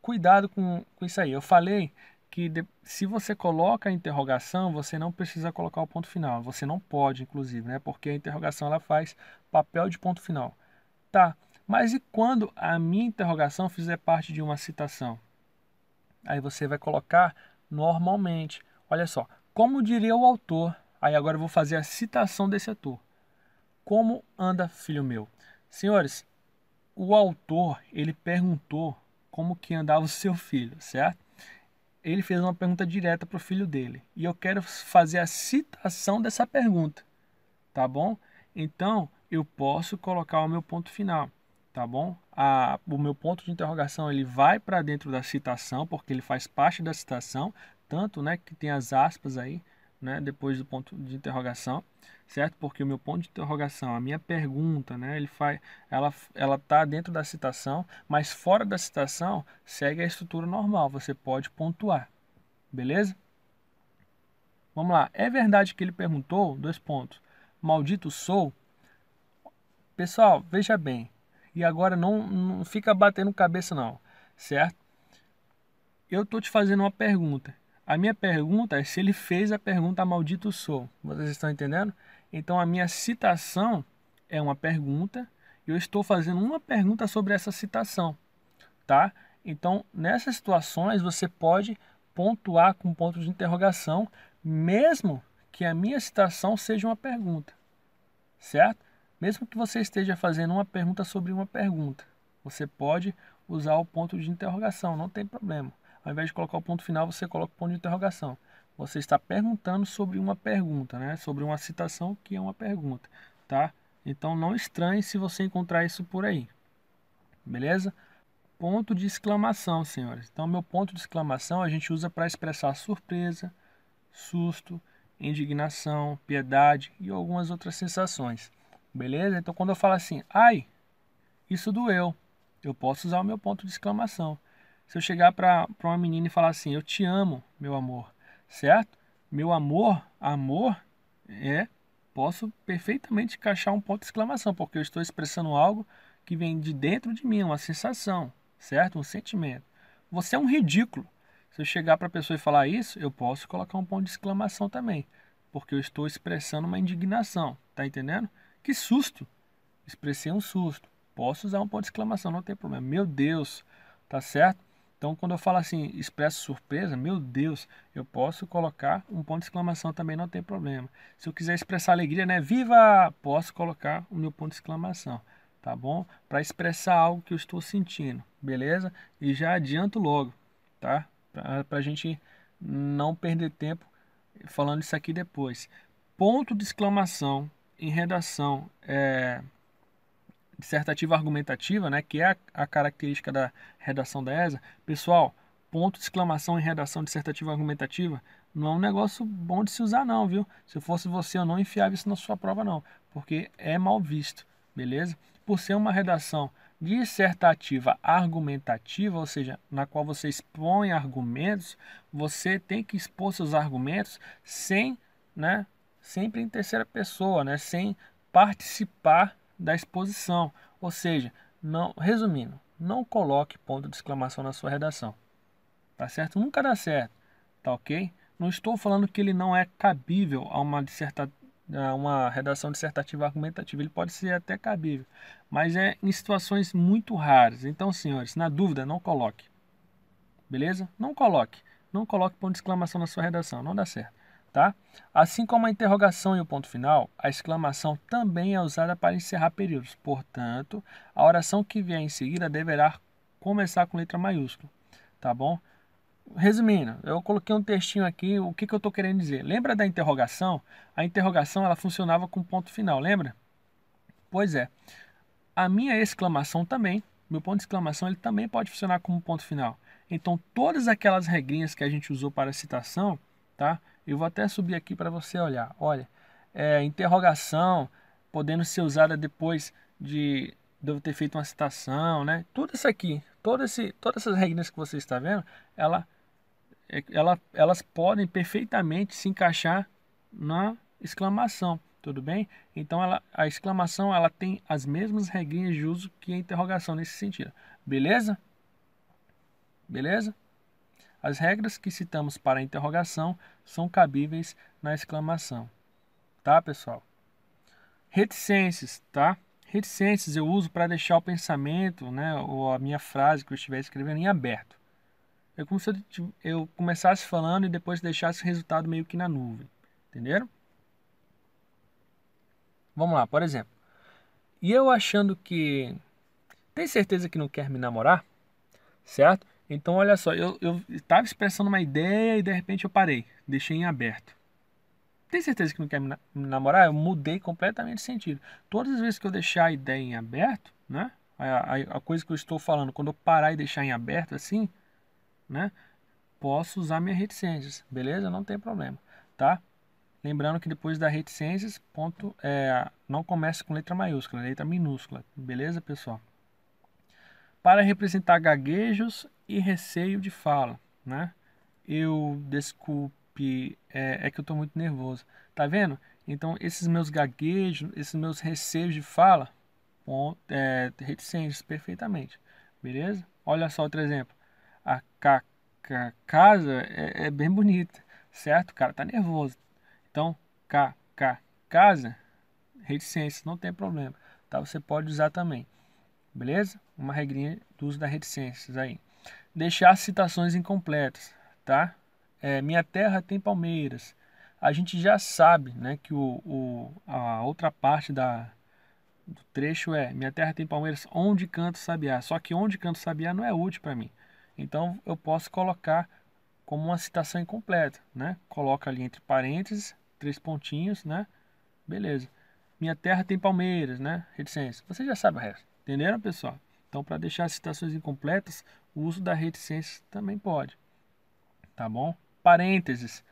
Speaker 1: cuidado com isso aí. Eu falei que se você coloca a interrogação, você não precisa colocar o ponto final. Você não pode, inclusive, né? Porque a interrogação ela faz papel de ponto final. Tá, mas e quando a minha interrogação fizer parte de uma citação? Aí você vai colocar normalmente. Olha só, como diria o autor? Aí agora eu vou fazer a citação desse autor. Como anda, filho meu? Senhores, o autor, ele perguntou como que andava o seu filho, certo? Ele fez uma pergunta direta para o filho dele. E eu quero fazer a citação dessa pergunta, tá bom? Então, eu posso colocar o meu ponto final, tá bom? O meu ponto de interrogação, ele vai para dentro da citação, porque ele faz parte da citação, tanto, né, que tem as aspas aí, né, depois do ponto de interrogação, certo? Porque o meu ponto de interrogação, a minha pergunta, né, ela tá dentro da citação, mas fora da citação segue a estrutura normal, você pode pontuar, beleza? Vamos lá. É verdade que ele perguntou, dois pontos. Maldito sou? Pessoal, veja bem. E agora não fica batendo cabeça não, certo? Eu tô te fazendo uma pergunta. A minha pergunta é se ele fez a pergunta maldito sou. Vocês estão entendendo? Então a minha citação é uma pergunta e eu estou fazendo uma pergunta sobre essa citação, tá? Então, nessas situações você pode pontuar com ponto de interrogação, mesmo que a minha citação seja uma pergunta, certo? Mesmo que você esteja fazendo uma pergunta sobre uma pergunta, você pode usar o ponto de interrogação, não tem problema. Ao invés de colocar o ponto final, você coloca o ponto de interrogação. Você está perguntando sobre uma pergunta, né? Sobre uma citação que é uma pergunta, tá? Então não estranhe se você encontrar isso por aí, beleza? Ponto de exclamação, senhores. Então, meu ponto de exclamação a gente usa para expressar surpresa, susto, indignação, piedade e algumas outras sensações. Beleza? Então, quando eu falo assim, ai, isso doeu, eu posso usar o meu ponto de exclamação. Se eu chegar para uma menina e falar assim, eu te amo, meu amor, certo? Meu amor, amor, posso perfeitamente encaixar um ponto de exclamação, porque eu estou expressando algo que vem de dentro de mim, uma sensação, certo? Um sentimento. Você é um ridículo. Se eu chegar para a pessoa e falar isso, eu posso colocar um ponto de exclamação também, porque eu estou expressando uma indignação, tá entendendo? Que susto! Expressei um susto. Posso usar um ponto de exclamação, não tem problema. Meu Deus, tá certo? Então, quando eu falo assim, expresso surpresa, meu Deus, eu posso colocar um ponto de exclamação também, não tem problema. Se eu quiser expressar alegria, né? Viva! Posso colocar o meu ponto de exclamação, tá bom? Para expressar algo que eu estou sentindo, beleza? E já adianto logo, tá? Para a gente não perder tempo falando isso aqui depois. Ponto de exclamação em redação dissertativa argumentativa, né, que é a característica da redação da ESA. Pessoal, ponto de exclamação em redação dissertativa argumentativa não é um negócio bom de se usar não, viu? Se eu fosse você, eu não enfiava isso na sua prova não, porque é mal visto, beleza? Por ser uma redação dissertativa argumentativa, ou seja, na qual você expõe argumentos, você tem que expor seus argumentos sem, né, sempre em terceira pessoa, né, sem participar da exposição. Ou seja, não, resumindo, não coloque ponto de exclamação na sua redação. Tá certo? Nunca dá certo. Tá ok? Não estou falando que ele não é cabível a uma redação dissertativa argumentativa. Ele pode ser até cabível, mas é em situações muito raras. Então, senhores, na dúvida, não coloque. Beleza? Não coloque. Não coloque ponto de exclamação na sua redação. Não dá certo. Tá? Assim como a interrogação e o ponto final, a exclamação também é usada para encerrar períodos. Portanto, a oração que vier em seguida deverá começar com letra maiúscula. Tá bom? Resumindo, eu coloquei um textinho aqui, o que eu estou querendo dizer? Lembra da interrogação? A interrogação ela funcionava com ponto final, lembra? Pois é. A minha exclamação também, meu ponto de exclamação ele também pode funcionar como ponto final. Então, todas aquelas regrinhas que a gente usou para a citação, tá? Eu vou até subir aqui para você olhar. Olha, interrogação podendo ser usada depois de eu ter feito uma citação, né? Tudo isso aqui, todas essas regrinhas que você está vendo, elas podem perfeitamente se encaixar na exclamação, tudo bem? Então a exclamação ela tem as mesmas regrinhas de uso que a interrogação nesse sentido, beleza? Beleza? As regras que citamos para a interrogação são cabíveis na exclamação, tá, pessoal? Reticências, tá? Reticências eu uso para deixar o pensamento, né, ou a minha frase que eu estiver escrevendo em aberto. É como se eu começasse falando e depois deixasse o resultado meio que na nuvem. Entenderam? Vamos lá, por exemplo. E eu achando que... Tem certeza que não quer me namorar? Certo? Então, olha só. Eu estava expressando uma ideia e de repente eu parei. Deixei em aberto. Tem certeza que não quer me namorar? Eu mudei completamente de sentido. Todas as vezes que eu deixar a ideia em aberto, né? A coisa que eu estou falando, quando eu parar e deixar em aberto assim, né? Posso usar minhas reticências, beleza? Não tem problema, tá? Lembrando que depois da reticências, não comece com letra maiúscula, letra minúscula, beleza, pessoal? Para representar gaguejos e receio de fala, né? Desculpe, é que eu estou muito nervoso, tá vendo? Então, esses meus gaguejos, esses meus receios de fala, reticências perfeitamente, beleza? Olha só outro exemplo. A casa é bem bonita, certo? O cara tá nervoso. Então, casa, reticências, não tem problema, tá? Você pode usar também, beleza? Uma regrinha do uso da reticências aí. Deixar citações incompletas, tá? Minha terra tem palmeiras. A gente já sabe, né, que a outra parte do trecho é minha terra tem palmeiras onde canta o sabiá. Só que onde canta o sabiá não é útil para mim. Então eu posso colocar como uma citação incompleta, né? Coloca ali entre parênteses, 3 pontinhos, né? Beleza. Minha terra tem palmeiras, né? Reticência. Você já sabe o resto. Entenderam, pessoal? Então, para deixar as citações incompletas, o uso da reticência também pode. Tá bom? Parênteses.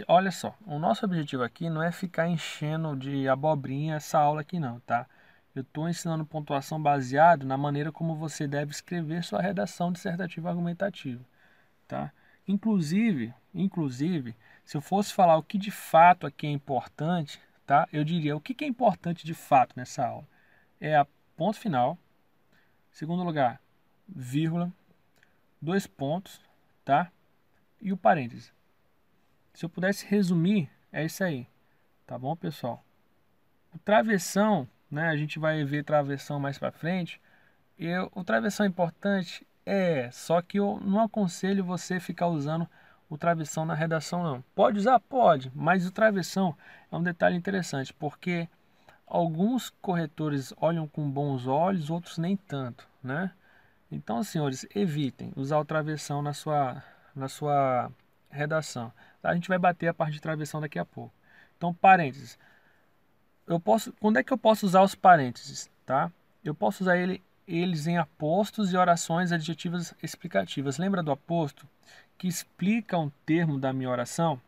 Speaker 1: Olha só, o nosso objetivo aqui não é ficar enchendo de abobrinha essa aula aqui não, tá? Eu estou ensinando pontuação baseado na maneira como você deve escrever sua redação dissertativa argumentativa, tá? Inclusive, se eu fosse falar o que de fato aqui é importante, tá? Eu diria o que é importante de fato nessa aula. É a ponto final, segundo lugar, vírgula, 2 pontos, tá? E o parêntese. Se eu pudesse resumir, é isso aí, tá bom, pessoal? O travessão, né? A gente vai ver travessão mais para frente. O travessão é importante, só que eu não aconselho você ficar usando o travessão na redação, não. Pode usar? Pode, mas o travessão é um detalhe interessante, porque alguns corretores olham com bons olhos, outros nem tanto, né? Então, senhores, evitem usar o travessão na sua redação. A gente vai bater a parte de travessão daqui a pouco. Então, parênteses. Quando é que eu posso usar os parênteses, tá? Eu posso usar eles em apostos e orações adjetivas explicativas. Lembra do aposto que explica um termo da minha oração?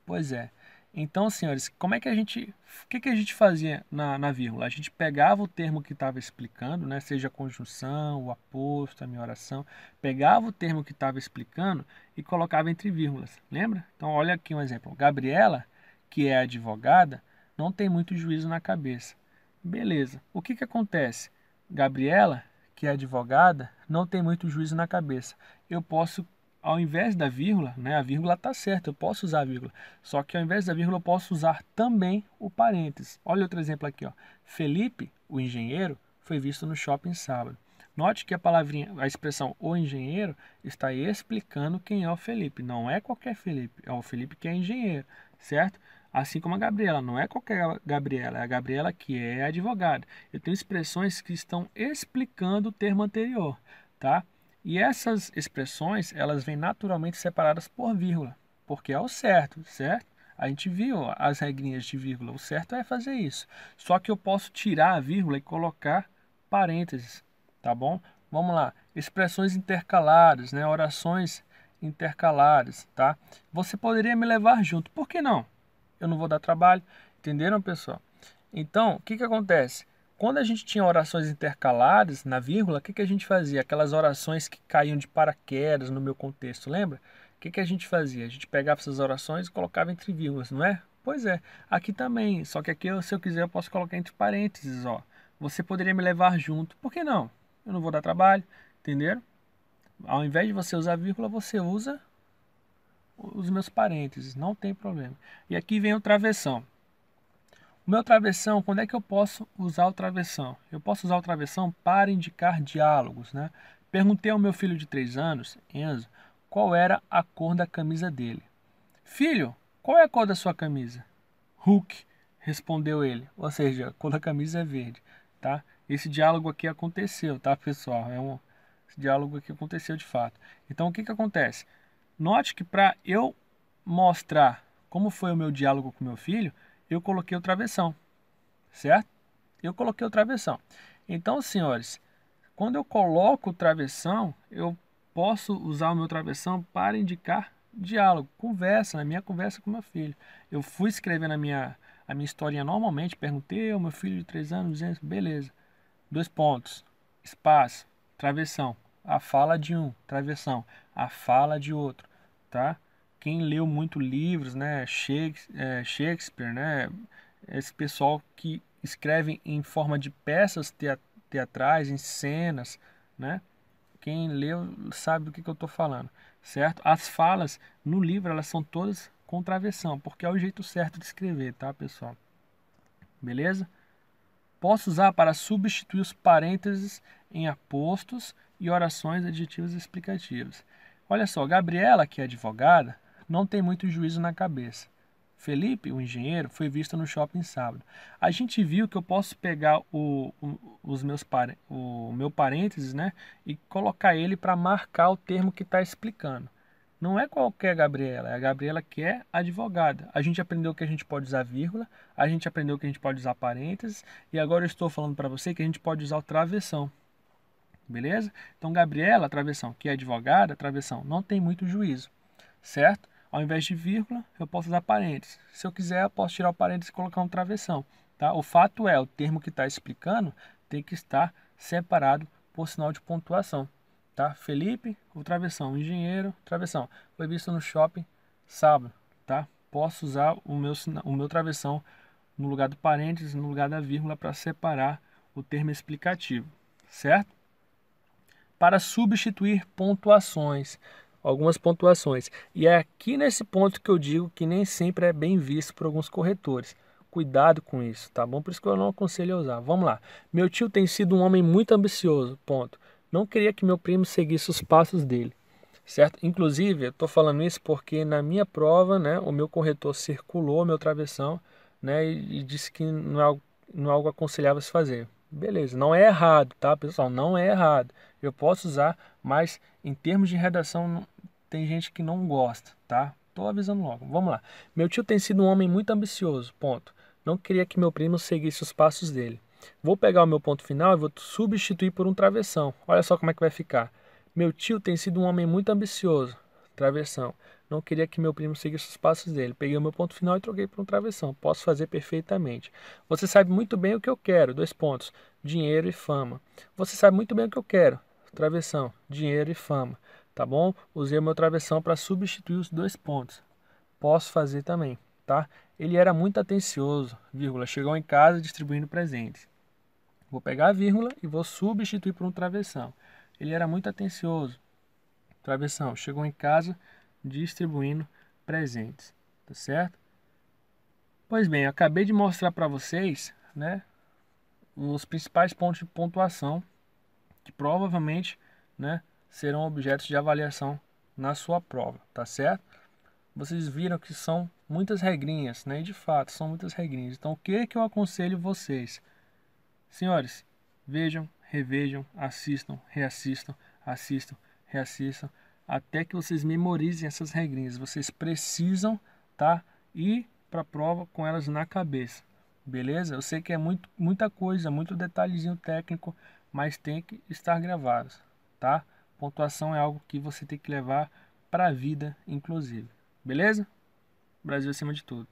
Speaker 1: Pois é. Então, senhores, o que a gente fazia na vírgula? A gente pegava o termo que estava explicando, né, seja a conjunção, o aposto, a minha oração, pegava o termo que estava explicando e colocava entre vírgulas, lembra? Então, olha aqui um exemplo. Gabriela, que é advogada, não tem muito juízo na cabeça. Beleza. O que acontece? Gabriela, que é advogada, não tem muito juízo na cabeça. Eu posso, ao invés da vírgula, né, a vírgula está certa, eu posso usar a vírgula. Só que ao invés da vírgula eu posso usar também o parênteses. Olha outro exemplo aqui, ó. Felipe, o engenheiro, foi visto no shopping sábado. Note que a expressão o engenheiro está explicando quem é o Felipe. Não é qualquer Felipe, é o Felipe que é engenheiro, certo? Assim como a Gabriela, não é qualquer Gabriela, é a Gabriela que é advogada. Eu tenho expressões que estão explicando o termo anterior, tá? E essas expressões, elas vêm naturalmente separadas por vírgula, porque é o certo, certo? A gente viu as regrinhas de vírgula, o certo é fazer isso. Só que eu posso tirar a vírgula e colocar parênteses, tá bom? Vamos lá, expressões intercalares, né? Orações intercalares, tá? Você poderia me levar junto, por que não? Eu não vou dar trabalho, entenderam, pessoal? Então, o que que acontece? Quando a gente tinha orações intercalares na vírgula, o que que a gente fazia? Aquelas orações que caíam de paraquedas no meu contexto, lembra? O que que a gente fazia? A gente pegava essas orações e colocava entre vírgulas, não é? Pois é, aqui também, só que aqui, se eu quiser, eu posso colocar entre parênteses, ó. Você poderia me levar junto, por que não? Eu não vou dar trabalho, entenderam? Ao invés de você usar vírgula, você usa os meus parênteses, não tem problema. E aqui vem o travessão. O meu travessão, quando é que eu posso usar o travessão? Eu posso usar o travessão para indicar diálogos, né? Perguntei ao meu filho de 3 anos, Enzo, qual era a cor da camisa dele. Filho, qual é a cor da sua camisa? Hulk, respondeu ele. Ou seja, a cor da camisa é verde, tá? Esse diálogo aqui aconteceu, tá, pessoal? Esse diálogo aqui aconteceu de fato. Então, o que que acontece? Note que para eu mostrar como foi o meu diálogo com meu filho, eu coloquei o travessão, certo? Eu coloquei o travessão. Então, senhores, quando eu coloco o travessão, eu posso usar o meu travessão para indicar diálogo, conversa, na minha conversa com meu filho. Eu fui escrevendo a minha historinha normalmente, perguntei ao meu filho de 3 anos, dizendo, beleza, 2 pontos, espaço, travessão, a fala de um, travessão, a fala de outro, tá? Quem leu muito livros, né, Shakespeare, né, esse pessoal que escreve em forma de peças teatrais, em cenas, né? Quem leu sabe do que eu estou falando, certo? As falas no livro, elas são todas com travessão, porque é o jeito certo de escrever, tá, pessoal? Beleza? Posso usar para substituir os parênteses em apostos e orações adjetivas explicativas. Olha só, Gabriela, que é advogada, não tem muito juízo na cabeça. Felipe, o engenheiro, foi visto no shopping sábado. A gente viu que eu posso pegar o meu parênteses, né, e colocar ele para marcar o termo que está explicando. Não é qualquer Gabriela, é a Gabriela que é advogada. A gente aprendeu que a gente pode usar vírgula, a gente aprendeu que a gente pode usar parênteses, e agora eu estou falando para você que a gente pode usar o travessão. Beleza? Então, Gabriela, travessão, que é advogada, travessão, não tem muito juízo, certo? Ao invés de vírgula, eu posso usar parênteses. Se eu quiser, eu posso tirar o parênteses e colocar um travessão. Tá? O fato é, o termo que está explicando tem que estar separado por sinal de pontuação. Tá? Felipe, o travessão. Engenheiro, travessão. Foi visto no shopping sábado. Tá? Posso usar o meu travessão no lugar do parênteses, no lugar da vírgula, para separar o termo explicativo. Certo? Para substituir pontuações, algumas pontuações. E é aqui nesse ponto que eu digo que nem sempre é bem visto por alguns corretores. Cuidado com isso, tá bom? Por isso que eu não aconselho a usar. Vamos lá. Meu tio tem sido um homem muito ambicioso, ponto. Não queria que meu primo seguisse os passos dele, certo? Inclusive, eu estou falando isso porque na minha prova, né, o meu corretor circulou meu travessão, né, e disse que não é algo aconselhável se fazer. Beleza, não é errado, tá, pessoal? Não é errado. Eu posso usar, mas em termos de redação tem gente que não gosta, tá? Tô avisando logo. Vamos lá. Meu tio tem sido um homem muito ambicioso, ponto. Não queria que meu primo seguisse os passos dele. Vou pegar o meu ponto final e vou substituir por um travessão. Olha só como é que vai ficar. Meu tio tem sido um homem muito ambicioso. Travessão. Não queria que meu primo seguisse os passos dele. Peguei o meu ponto final e troquei por um travessão. Posso fazer perfeitamente. Você sabe muito bem o que eu quero. 2 pontos. Dinheiro e fama. Você sabe muito bem o que eu quero. Travessão. Dinheiro e fama. Tá bom? Usei o meu travessão para substituir os 2 pontos. Posso fazer também, tá? Ele era muito atencioso, vírgula, chegou em casa distribuindo presentes. Vou pegar a vírgula e vou substituir por um travessão. Ele era muito atencioso, travessão, chegou em casa distribuindo presentes, tá certo? Pois bem, eu acabei de mostrar para vocês, né, os principais pontos de pontuação que provavelmente, né, serão objetos de avaliação na sua prova, tá certo? Vocês viram que são muitas regrinhas, né? E de fato, são muitas regrinhas. Então, o que que eu aconselho vocês? Senhores, vejam, revejam, assistam, reassistam, assistam, reassistam, até que vocês memorizem essas regrinhas. Vocês precisam, tá? Ir para a prova com elas na cabeça. Beleza? Eu sei que é muita coisa, muito detalhezinho técnico, mas tem que estar gravados, tá? Pontuação é algo que você tem que levar para a vida, inclusive. Beleza? Brasil acima de tudo.